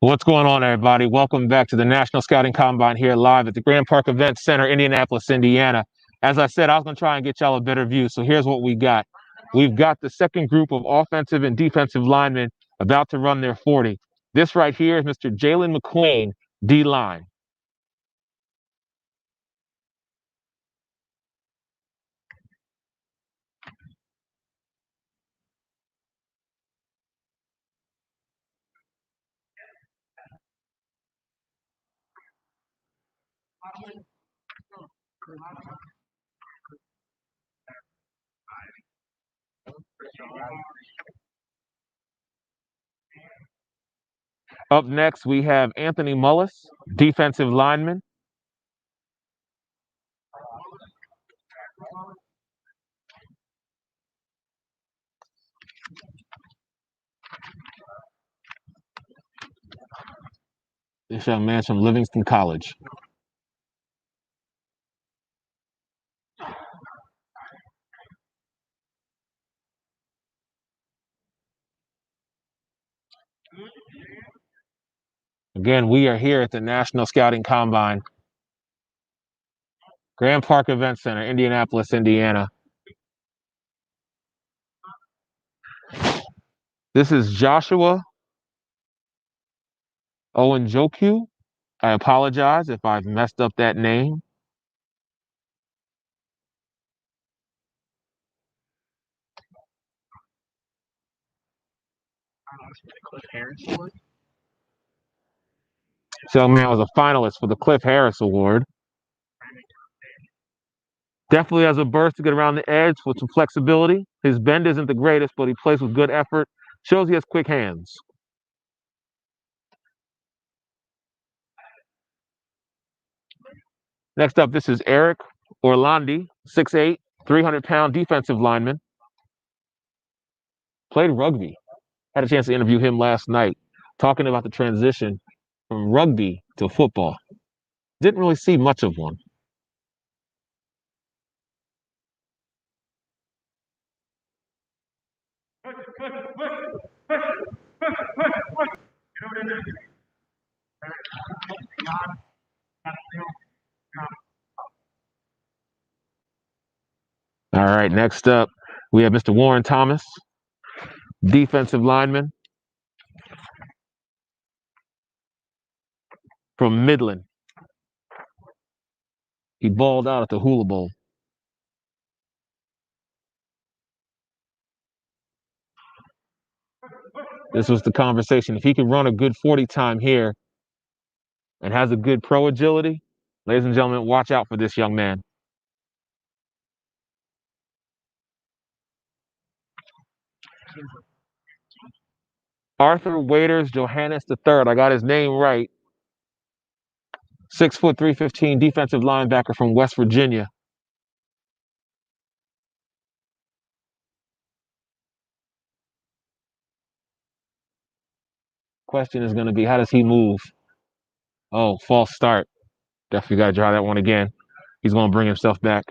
What's going on, everybody? Welcome back to the National Scouting Combine here live at the Grand Park Event Center, Indianapolis, Indiana. As I said, I was going to try and get y'all a better view. So here's what we got. We've got the second group of offensive and defensive linemen about to run their 40. This right here is Mr. Jalen McQueen, D-line. Up next, we have Anthony Mullis, defensive lineman. This young man's from Livingston College. Again, we are here at the National Scouting Combine, Grand Park Event Center, Indianapolis, Indiana. This is Joshua Owenjoku. I apologize if I've messed up that name. This young man was a finalist for the Cliff Harris Award. Definitely has a burst to get around the edge with some flexibility. His bend isn't the greatest, but he plays with good effort. Shows he has quick hands. Next up, this is Eric Orlandi, 6'8", 300-pound defensive lineman. Played rugby. Had a chance to interview him last night, talking about the transition from rugby to football. Didn't really see much of one. All right, next up, we have Mr. Warren Thomas, defensive lineman from Midland. He balled out at the Hula Bowl. This was the conversation. If he can run a good 40 time here and has a good pro agility, ladies and gentlemen, watch out for this young man. Arthur Waiters Johannes III. I got his name right. 6 foot 315 defensive linebacker from West Virginia. Question is going to be, how does he move? Oh, false start. Definitely got to try that one again. He's going to bring himself back.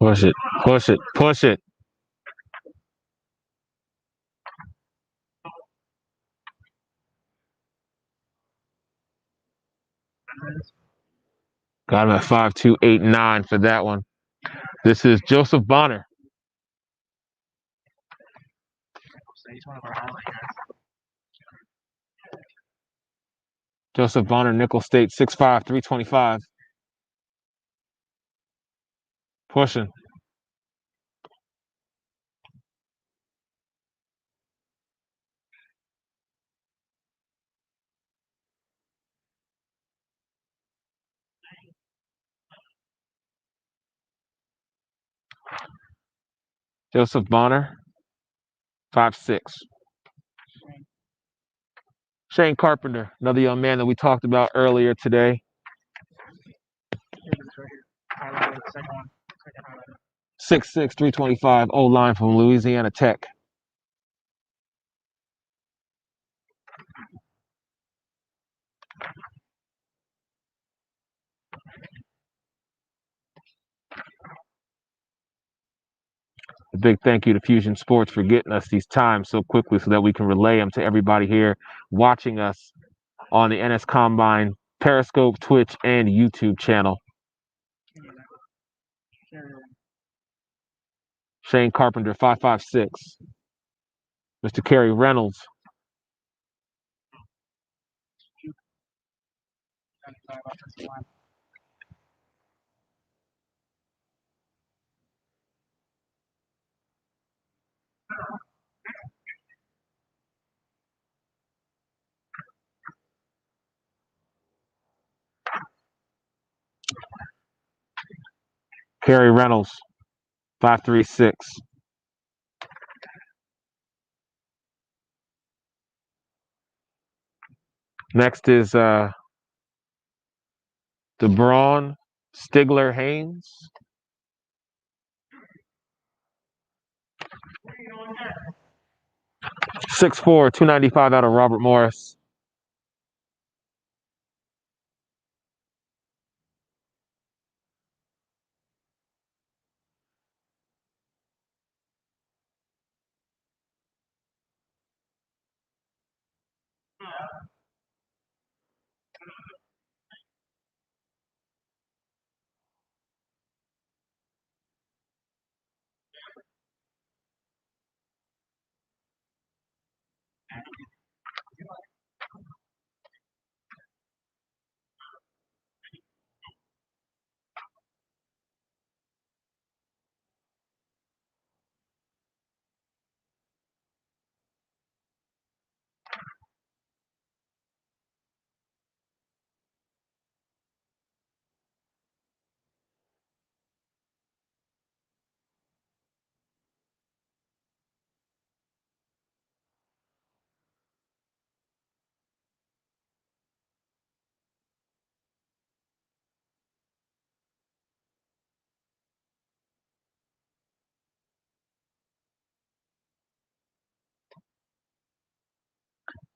Push it, push it, push it. Got him at 5'2", 8'9" for that one. This is Joseph Bonner. Joseph Bonner, Nickel State, 6'5", 325. Pushing. Joseph Bonner, 5'6". Shane Carpenter, another young man that we talked about earlier today. 6'6", 325, O-line from Louisiana Tech. A big thank you to Fusion Sports for getting us these times so quickly so that we can relay them to everybody here watching us on the NS Combine Periscope, Twitch, and YouTube channel. Shane Carpenter, 5'6". Mr. Kerry Reynolds. Kerry Reynolds, 5'3", 6". Next is DeBron Stigler Haynes. .6'4", 295 out of Robert Morris.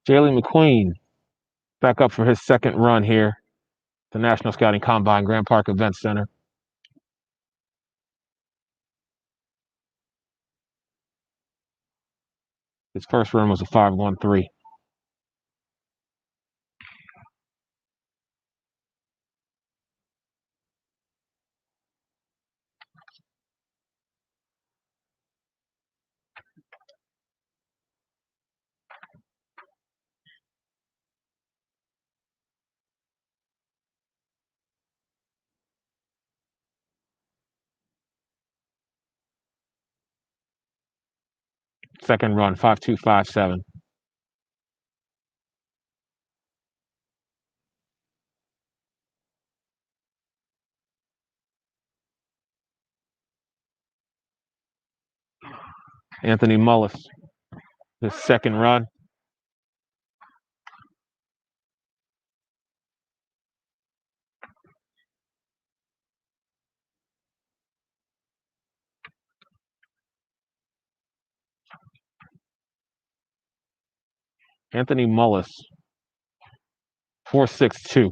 Jalen McQueen back up for his second run here, the National Scouting Combine, Grand Park Event Center. His first run was a 5.13. Second run, 5.257. Anthony Mullis, his second run. Anthony Mullis, 4.62.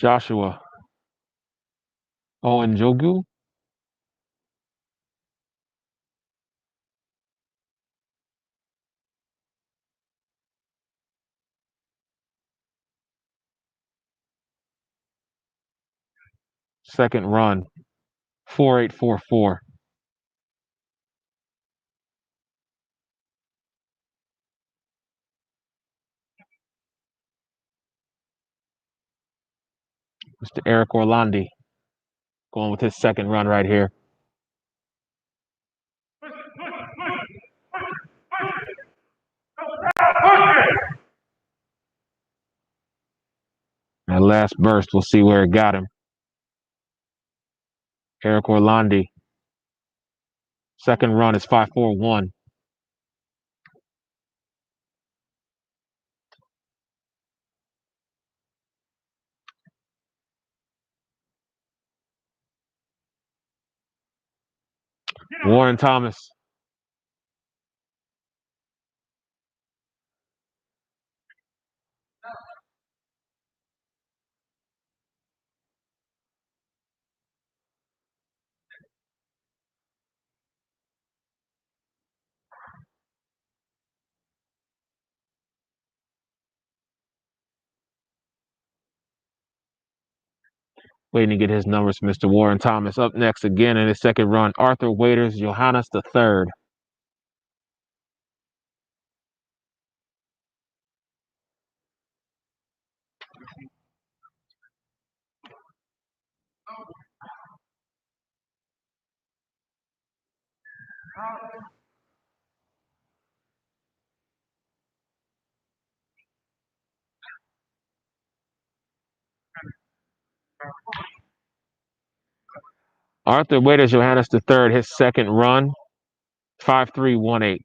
Joshua Owenjogu, second run, 4.844. Mr. Eric Orlandi going with his second run right here. last burst. We'll see where it got him. Eric Orlandi. Second run is 5.41. Warren Thomas. Waiting to get his numbers, Mr. Warren Thomas. Up next again in his second run, Arthur Waiters, Johannes III. Arthur Waiters, Johannes III, his second run, 5.318.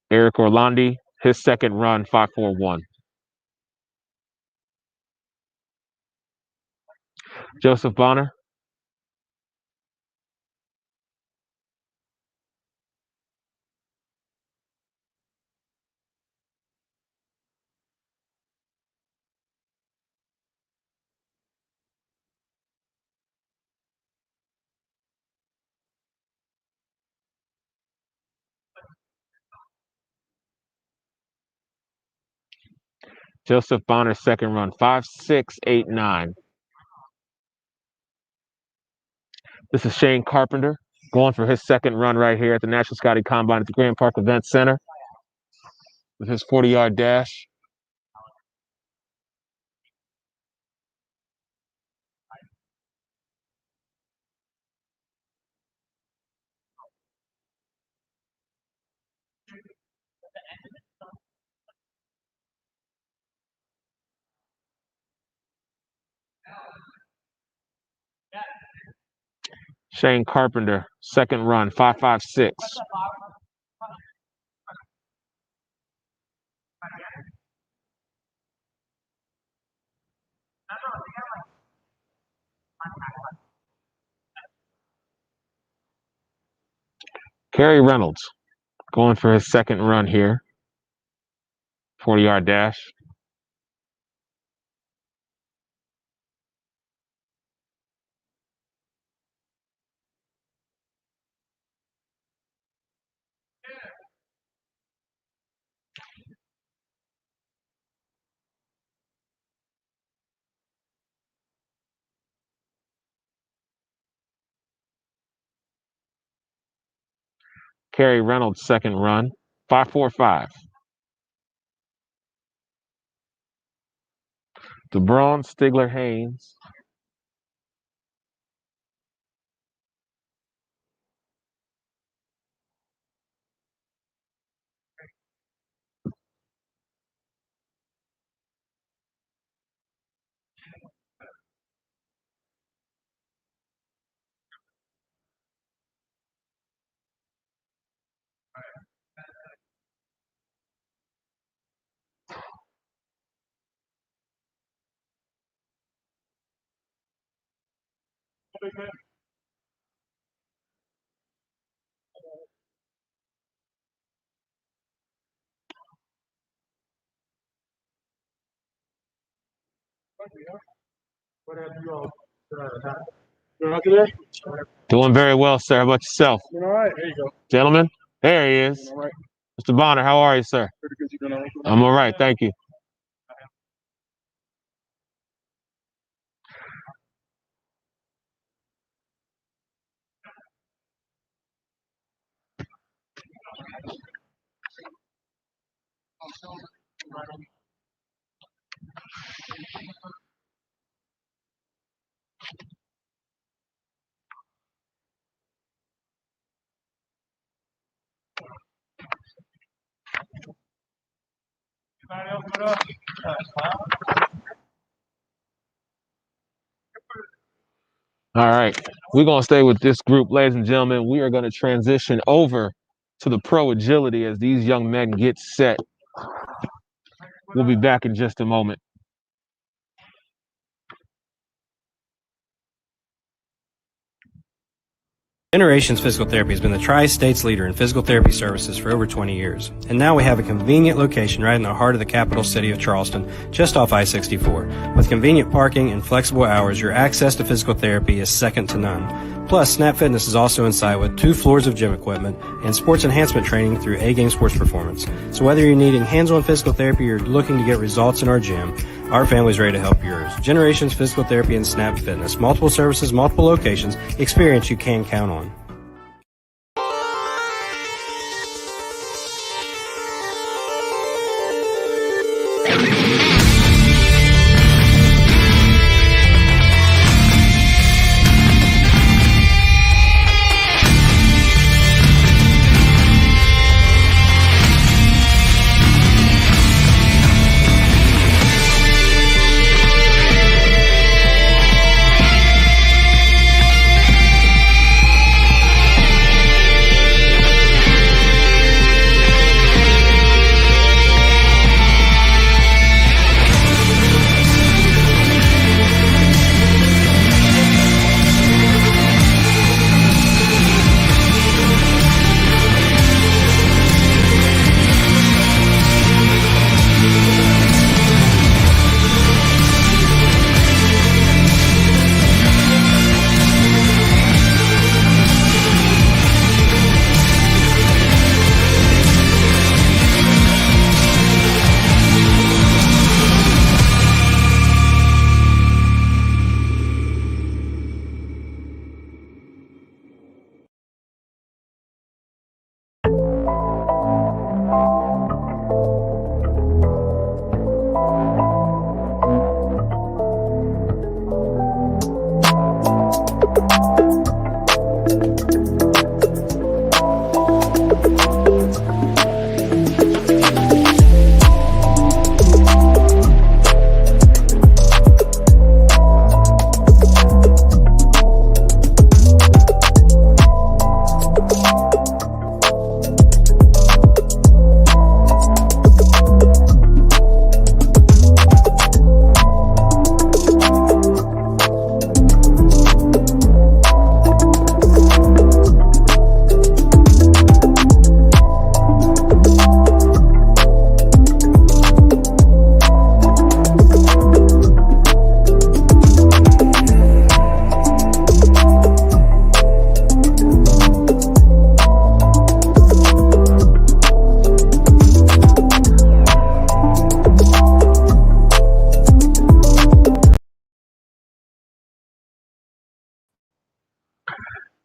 Eric Orlandi, his second run, 5.41. Joseph Bonner. Joseph Bonner's second run, 5.689. This is Shane Carpenter going for his second run right here at the National Scouting Combine at the Grand Park Event Center with his 40-yard dash. Shane Carpenter, second run, 5.56. Kerry Reynolds going for his second run here, 40-yard dash. Kerry Reynolds' second run, 5.45. DeBron Stigler Haynes. Doing very well, sir. How about yourself? All right, there you go. Gentlemen, there he is. All right. Mr. Bonner, how are you, sir? Pretty good. You doing all right? I'm all right, thank you. All right, we're going to stay with this group, ladies and gentlemen. We are going to transition over to the pro agility as these young men get set. We'll be back in just a moment. Generations Physical Therapy has been the Tri-State's leader in physical therapy services for over 20 years. And now we have a convenient location right in the heart of the capital city of Charleston, just off I-64. With convenient parking and flexible hours, your access to physical therapy is second to none. Plus, Snap Fitness is also inside with 2 floors of gym equipment and sports enhancement training through A-Game Sports Performance. So whether you're needing hands-on physical therapy or looking to get results in our gym, our family's ready to help yours. Generations Physical Therapy and Snap Fitness. Multiple services, multiple locations. Experience you can count on.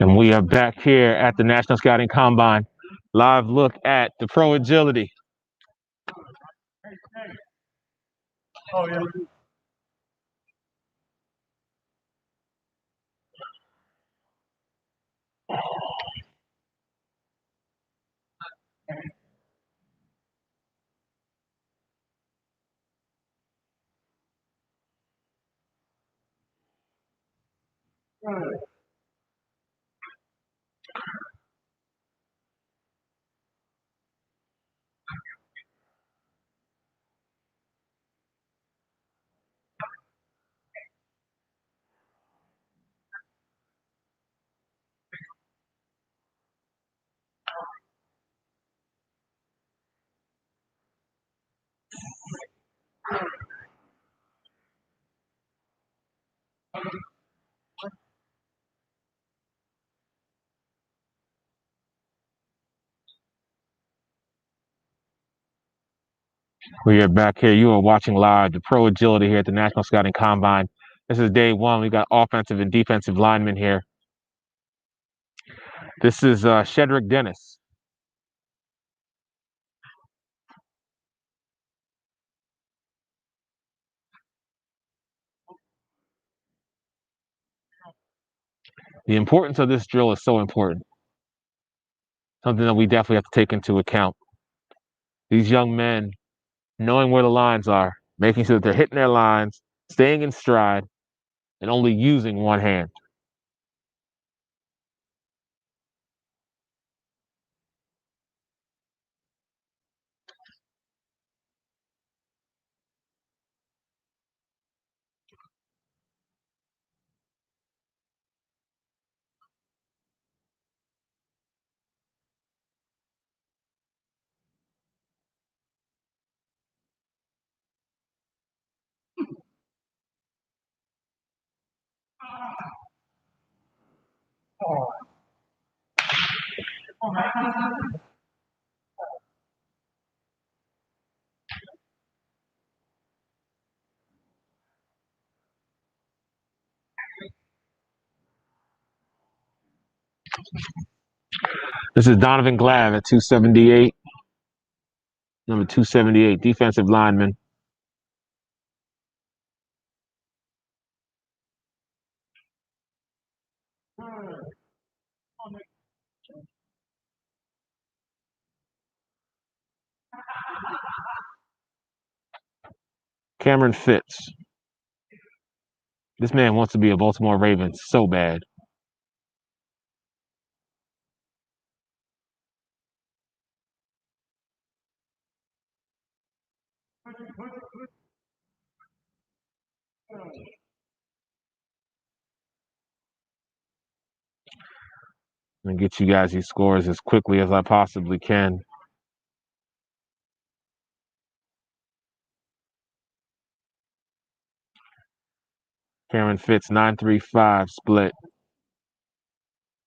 And we are back here at the National Scouting Combine. Live look at the pro agility. Oh, yeah. We are back here. You are watching live the pro agility here at the National Scouting Combine. This is day one. We got offensive and defensive linemen here. This is Shedrick Dennis. The importance of this drill is so important. Something that we definitely have to take into account. These young men knowing where the lines are, making sure that they're hitting their lines, staying in stride, and only using one hand. This is Donovan Glav at 278, number 278, defensive lineman. Cameron Fitz. This man wants to be a Baltimore Raven so bad. I'm gonna get you guys these scores as quickly as I possibly can. Cameron Fitz, 9-3-5 split.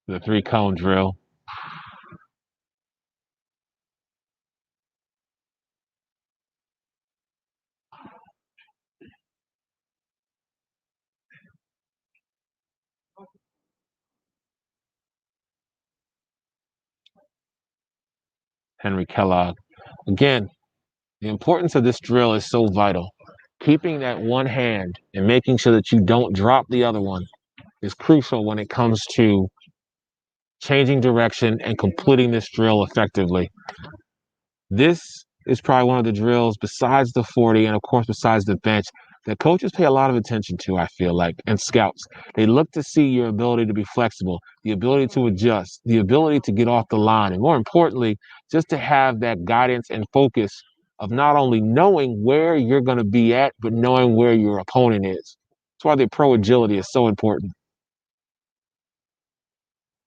The 3-cone drill. Henry Kellogg. Again, the importance of this drill is so vital. Keeping that one hand and making sure that you don't drop the other one is crucial when it comes to changing direction and completing this drill effectively. This is probably one of the drills, besides the 40 and of course besides the bench, that coaches pay a lot of attention to, I feel like, and scouts. They look to see your ability to be flexible, the ability to adjust, the ability to get off the line, and more importantly, just to have that guidance and focus of not only knowing where you're going to be at, but knowing where your opponent is. That's why the pro agility is so important.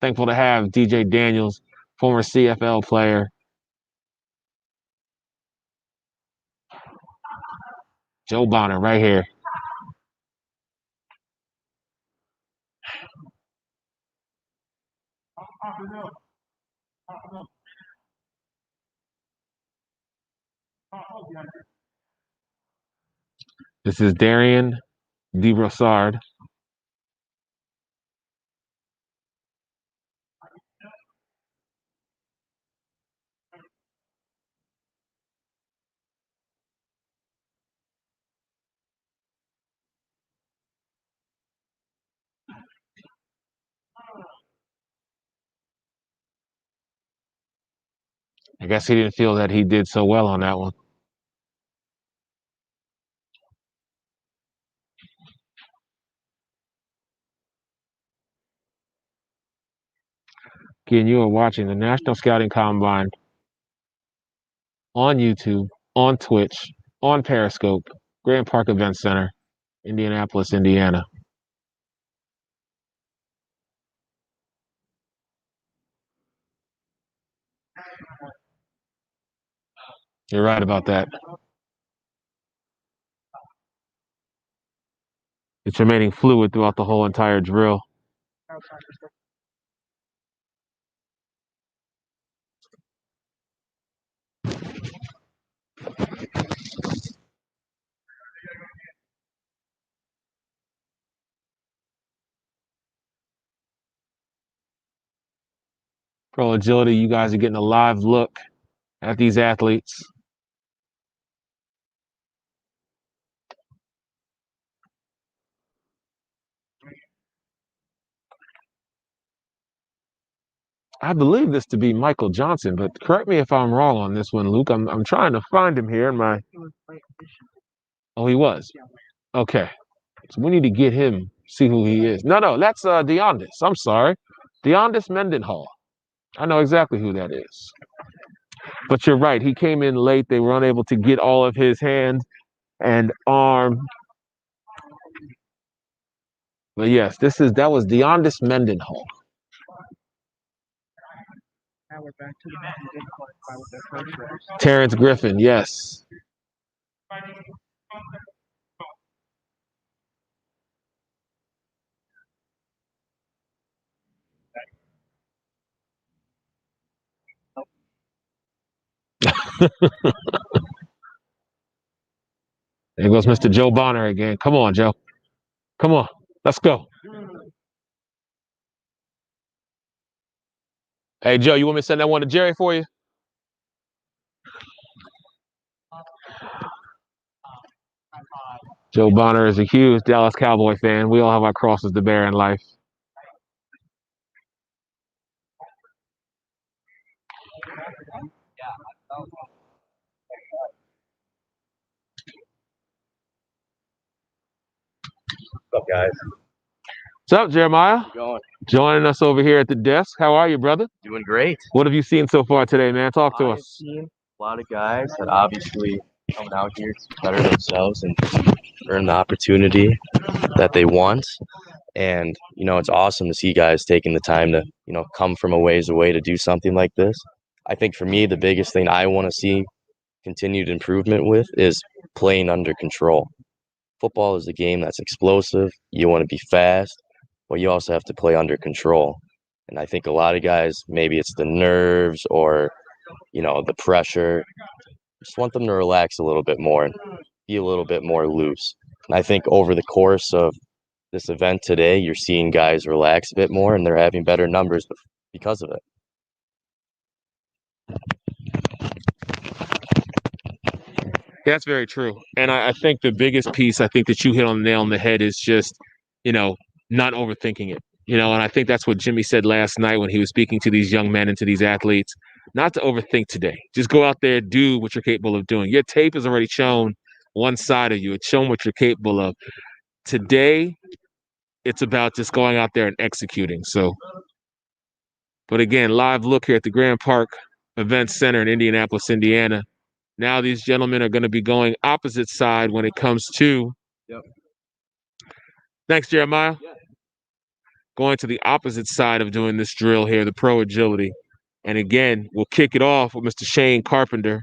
Thankful to have DJ Daniels, former CFL player. Joe Bonner right here. This is Darian DeBrossard. I guess he didn't feel that he did so well on that one. Again, you are watching the National Scouting Combine on YouTube, on Twitch, on Periscope, Grand Park Event Center, Indianapolis, Indiana. You're right about that. It's remaining fluid throughout the whole entire drill. Pro Agility, you guys are getting a live look at these athletes. I believe this to be Michael Johnson, but correct me if I'm wrong on this one, Luke. I'm trying to find him here in my. Oh, he was. Okay, so we need to get him, see who he is. No, that's Deondis. I'm sorry, Deondis Mendenhall. I know exactly who that is. But you're right. He came in late. They were unable to get all of his hand and arm. But yes, that was Deondis Mendenhall. Now we're back to the Terrence Griffin, yes. There goes Mr. Joe Bonner again. Come on, Joe. Come on. Let's go. Hey, Joe, you want me to send that one to Jerry for you? Joe Bonner is a huge Dallas Cowboy fan. We all have our crosses to bear in life. What's up, guys? What's up, Jeremiah? Going? Joining us over here at the desk. How are you, brother? Doing great. What have you seen so far today, man? Talk to I've us. seen a lot of guys that obviously coming out here to better themselves and earn the opportunity that they want. And, it's awesome to see guys taking the time to, come from a ways away to do something like this. I think for me, the biggest thing I want to see continued improvement with is playing under control. Football is a game that's explosive. You want to be fast, but you also have to play under control. And I think a lot of guys, maybe it's the nerves or, the pressure, just want them to relax a little bit more and be a little bit more loose. And I think over the course of this event today, you're seeing guys relax a bit more and they're having better numbers because of it. That's very true. And I think the biggest piece I think that you hit on the nail on the head is just, not overthinking it. And I think that's what Jimmy said last night when he was speaking to these young men and to these athletes, not to overthink today. Just go out there, do what you're capable of doing. Your tape has already shown one side of you. It's shown what you're capable of. Today, it's about just going out there and executing. So, but again, live look here at the Grand Park Event Center in Indianapolis, Indiana. Now these gentlemen are going to be going opposite side when it comes to. Yep. Thanks, Jeremiah. Yeah. Going to the opposite side of doing this drill here, the pro agility. And again, we'll kick it off with Mr. Shane Carpenter.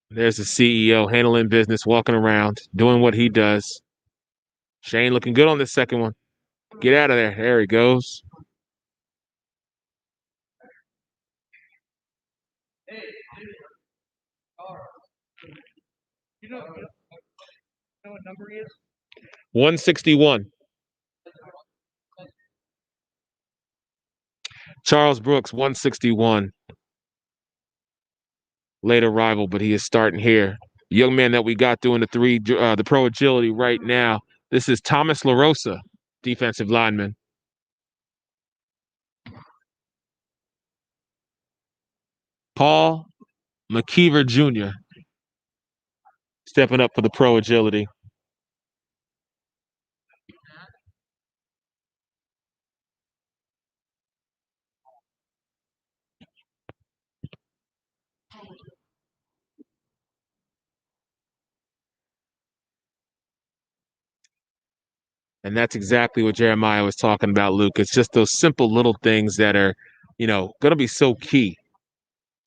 There's the CEO handling business, walking around, doing what he does. Shane looking good on this second one. Get out of there. There he goes. You know what number he is? 161. Charles Brooks, 161. Late arrival, but he is starting here. Young man that we got doing the pro agility right now. This is Thomas LaRosa, defensive lineman. Paul McKeever Jr. stepping up for the pro agility. And that's exactly what Jeremiah was talking about, Luke. It's just those simple little things that are, going to be so key.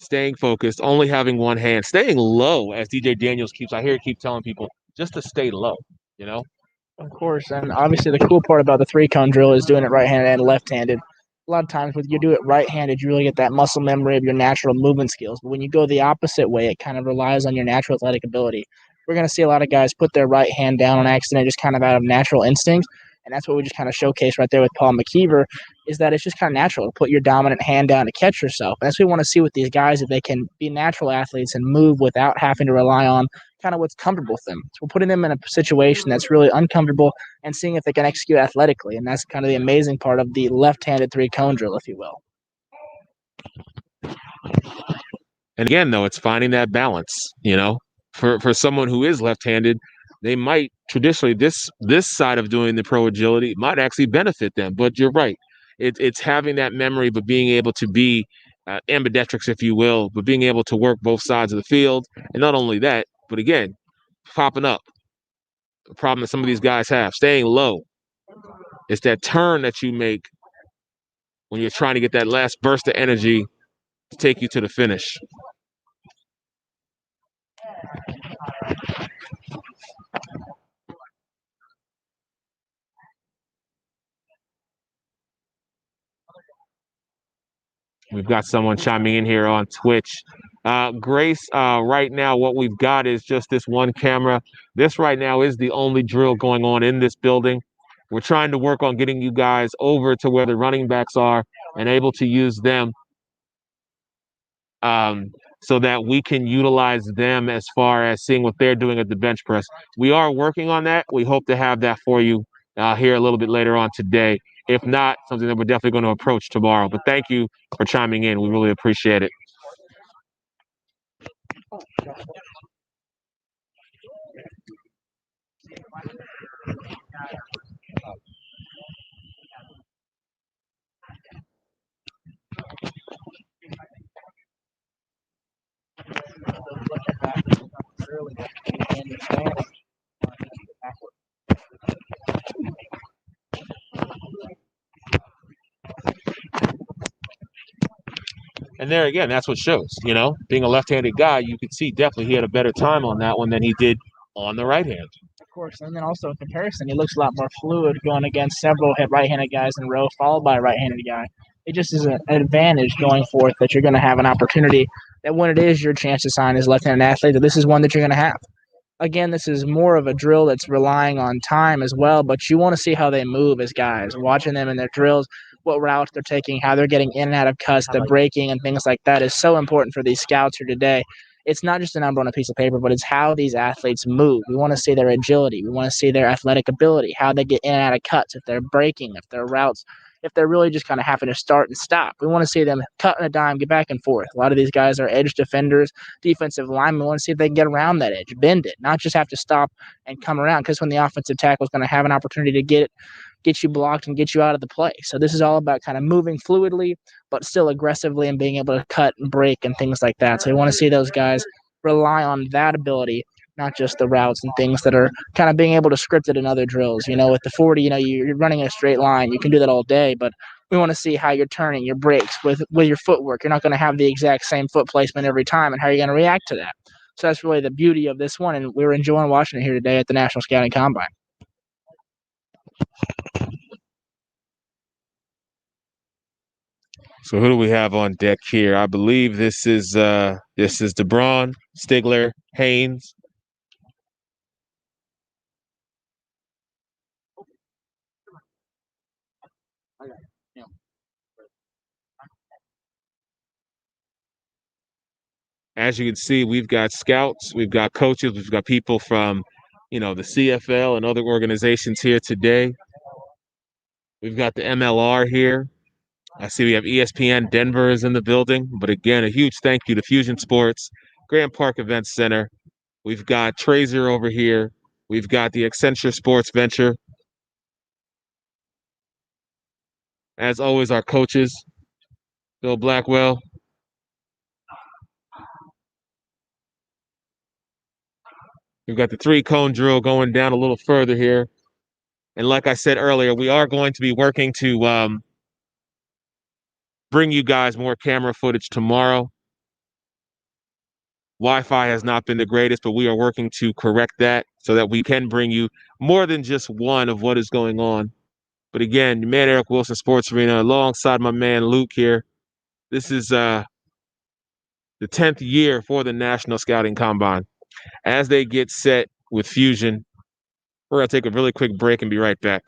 Staying focused, only having one hand, staying low, as DJ Daniels keep telling people, just to stay low, Of course, and obviously the cool part about the three-cone drill is doing it right-handed and left-handed. A lot of times when you do it right-handed, you really get that muscle memory of your natural movement skills. But when you go the opposite way, it kind of relies on your natural athletic ability. We're going to see a lot of guys put their right hand down on accident just kind of out of natural instinct. And that's what we just kind of showcase right there with Paul McKeever, is that it's just kind of natural to put your dominant hand down to catch yourself. And that's what we want to see with these guys, if they can be natural athletes and move without having to rely on kind of what's comfortable with them. So we're putting them in a situation that's really uncomfortable and seeing if they can execute athletically. And that's kind of the amazing part of the left-handed three-cone drill, if you will. And again, though, it's finding that balance, for someone who is left-handed, they might traditionally, this side of doing the pro agility might actually benefit them. But you're right. It's having that memory, but being able to be ambidextrous, if you will, but being able to work both sides of the field. And not only that, but again, popping up. The problem that some of these guys have, staying low. It's that turn that you make when you're trying to get that last burst of energy to take you to the finish. We've got someone chiming in here on Twitch. Grace, right now what we've got is just this one camera. This right now is the only drill going on in this building. We're trying to work on getting you guys over to where the running backs are and able to use them so that we can utilize them as far as seeing what they're doing at the bench press. We are working on that. We hope to have that for you here a little bit later on today. If not, something that we're definitely going to approach tomorrow. But thank you for chiming in. We really appreciate it. And there again, that's what shows, being a left-handed guy, you could see definitely he had a better time on that one than he did on the right hand. Of course, and then also in comparison, he looks a lot more fluid going against several right-handed guys in a row, followed by a right-handed guy. It just is an advantage going forth that you're going to have an opportunity that when it is your chance to sign as a left-handed athlete, that this is one that you're going to have. Again, this is more of a drill that's relying on time as well, but you want to see how they move as guys, watching them in their drills, what routes they're taking, how they're getting in and out of cuts, the braking and things like that is so important for these scouts here today. It's not just a number on a piece of paper, but it's how these athletes move. We want to see their agility. We want to see their athletic ability, how they get in and out of cuts, if they're braking, if their routes, if they're really just kind of having to start and stop. We want to see them cut on a dime, get back and forth. A lot of these guys are edge defenders, defensive linemen. We want to see if they can get around that edge, bend it, not just have to stop and come around, because when the offensive tackle is going to have an opportunity to get you blocked and get you out of the play. So this is all about kind of moving fluidly, but still aggressively and being able to cut and break and things like that. So we want to see those guys rely on that ability, not just the routes and things that are kind of being able to script it in other drills. With the 40, you're running in a straight line. You can do that all day, but we want to see how you're turning your brakes with your footwork. You're not going to have the exact same foot placement every time, and how you're going to react to that. So that's really the beauty of this one, and we were enjoying watching it here today at the National Scouting Combine. So who do we have on deck here? I believe this is DeBron, Stigler, Haynes. As you can see, we've got scouts, we've got coaches, we've got people from, the CFL and other organizations here today. We've got the MLR here. I see we have ESPN Denver is in the building. But again, a huge thank you to Fusion Sports, Grand Park Events Center. We've got Trazer over here. We've got the Accenture Sports Venture. As always, our coaches, Bill Blackwell. We've got the 3-cone drill going down a little further here. And like I said earlier, we are going to be working to bring you guys more camera footage tomorrow. Wi-Fi has not been the greatest, but we are working to correct that so that we can bring you more than just one of what is going on. But again, man, Eric Wilson Sports Arena, alongside my man Luke here. This is the 10th year for the National Scouting Combine. As they get set with Fusion, we're going to take a really quick break and be right back.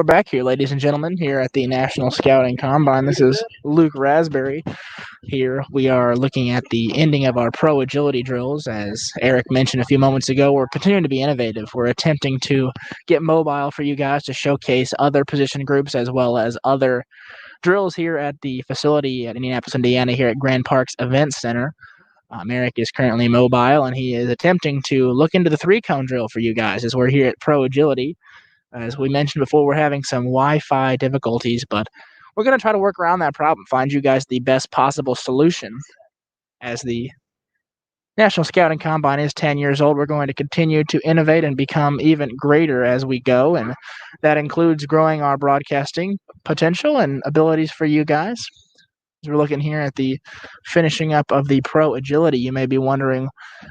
back here, ladies and gentlemen, here at the National Scouting Combine. This is Luke Raspberry. Here we are looking at the ending of our pro agility drills. As Eric mentioned a few moments ago, we're continuing to be innovative. We're attempting to get mobile for you guys to showcase other position groups as well as other drills here at the facility at Indianapolis, Indiana, here at Grand Parks Event Center. Eric is currently mobile, and he is attempting to look into the three-cone drill for you guys as we're here at Pro Agility. As we mentioned before, we're having some Wi-Fi difficulties, but we're going to try to work around that problem, find you guys the best possible solution. As the National Scouting Combine is 10 years old, we're going to continue to innovate and become even greater as we go, and that includes growing our broadcasting potential and abilities for you guys. As we're looking here at the finishing up of the Pro Agility, you may be wondering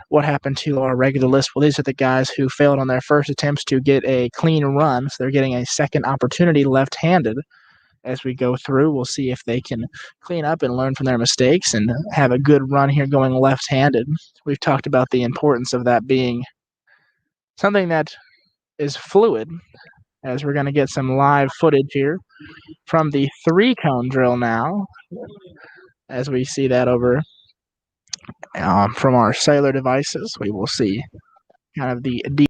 what happened to our regular list. Well, these are the guys who failed on their first attempts to get a clean run, so they're getting a second opportunity left-handed. As we go through, we'll see if they can clean up and learn from their mistakes and have a good run here going left-handed. We've talked about the importance of that being something that is fluid, as we're going to get some live footage here from the three-cone drill now, as we see that over from our cellular devices. We will see kind of the deep.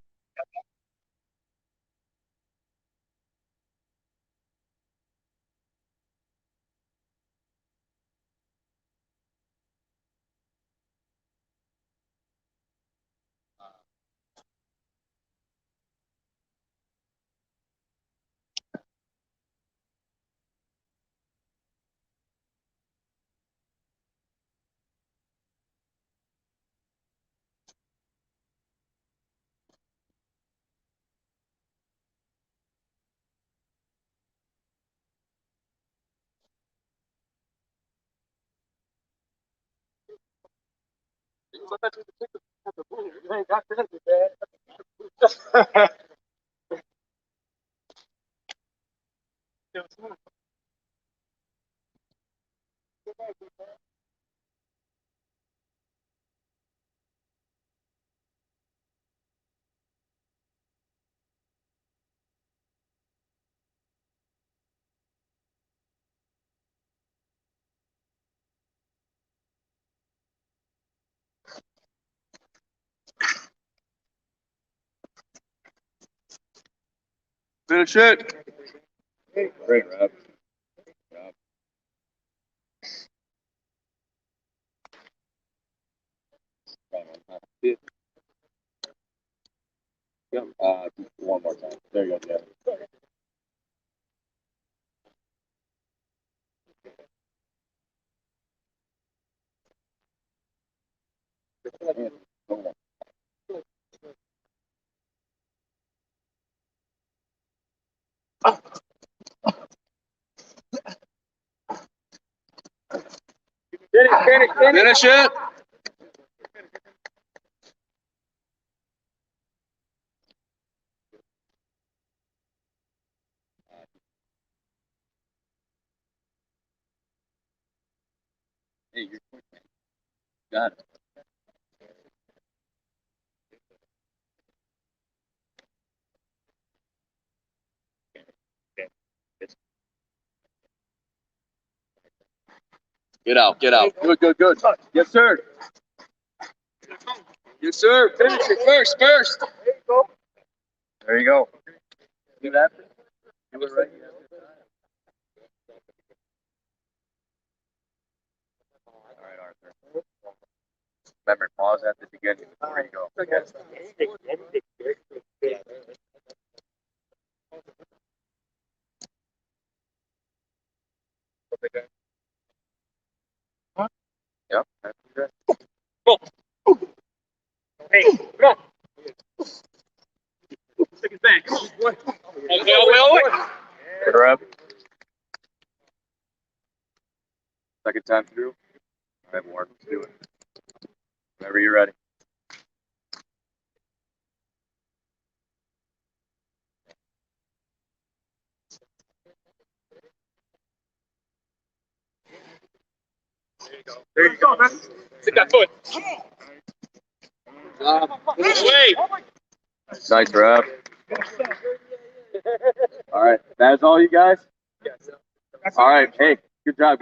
Finish it. Great, Rob. Yep. One more time. There you go. Yeah. Finish it. Hey, you're quick, man. Got it. Get out, get out. Good, good, good. Yes, sir. Yes, sir. Finish it first. There you go. Do that. Do it right. All right, Arthur. Remember, pause at the beginning. There you go. Yep. Go. Hey, come on. Take it back. Come on. Wait. Good rep. Second time through. All right, Warren, let's do it. Whenever you're ready. There you go, man. Take that foot. Wait. Nice rep. All right. That's all you guys? Yes. All right. Hey, good job, guys.